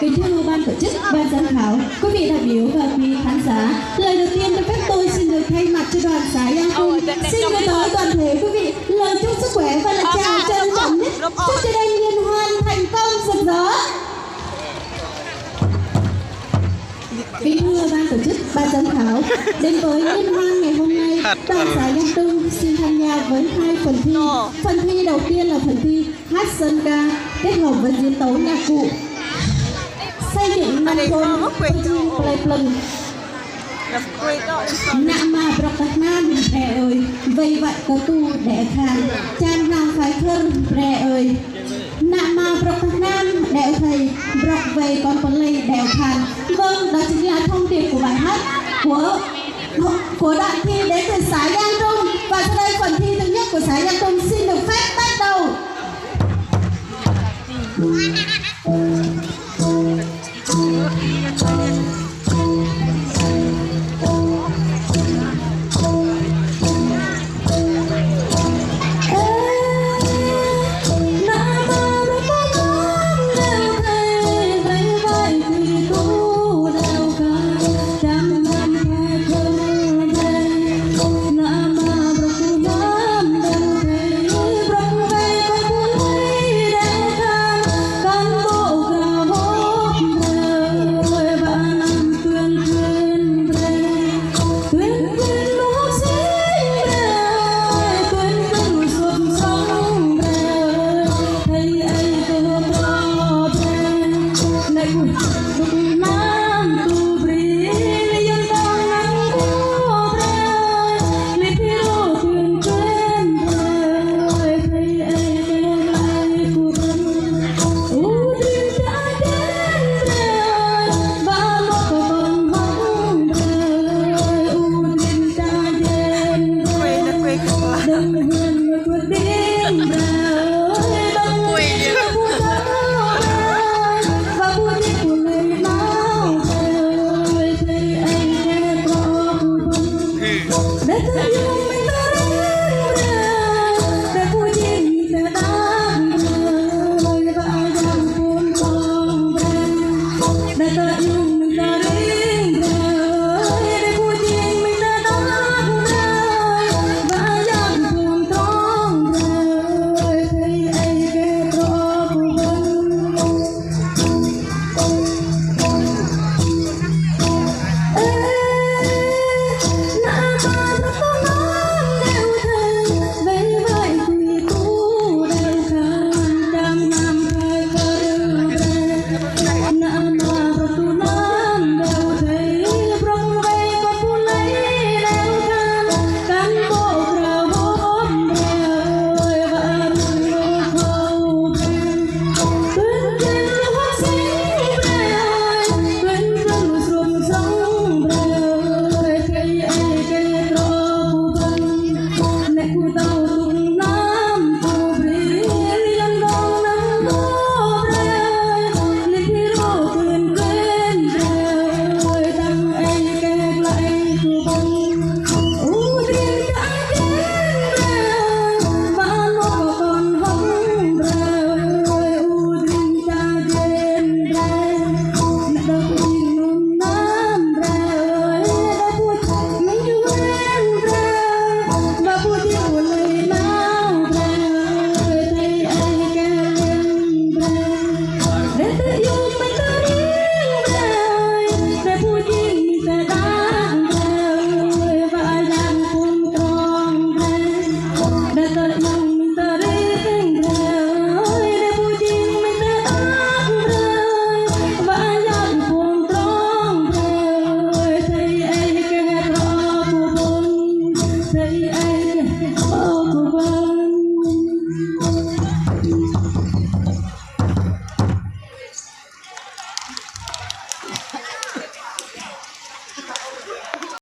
Kính thưa ban tổ chức, ban giám khảo, quý vị đại biểu và quý khán giả, lời đầu tiên cho phép tôi xin được thay mặt cho đoàn xã Giang Cung xin gửi tới toàn thể quý vị lời chúc sức khỏe và lời chào trân trọng nhất. Chúc cho đêm liên hoan thành công rực rỡ. Kính thưa ban tổ chức, ban giám khảo, đến với liên hoan ngày hôm nay, đoàn xã Giang Cung xin tham gia với hai phần thi. Phần thi đầu tiên là phần thi hát dân ca kết hợp với diễn tấu nhạc cụ. Xây dựng nông thôn Pleiplum nạ mà bọc tạc nam rẻ ơi vây vậy có tu đẻ khàn chan nam phải khơn rẻ ơi nạ mà bọc tạc nam đẻ thầy bọc về con plei đẻ khàn. Vâng, đó chính là thông điệp của bài hát của đoạn thi đến từ xã Giang Trung. Và sau đây phần thi thứ nhất của xã Giang Trung xin được phép bắt đầu. Nam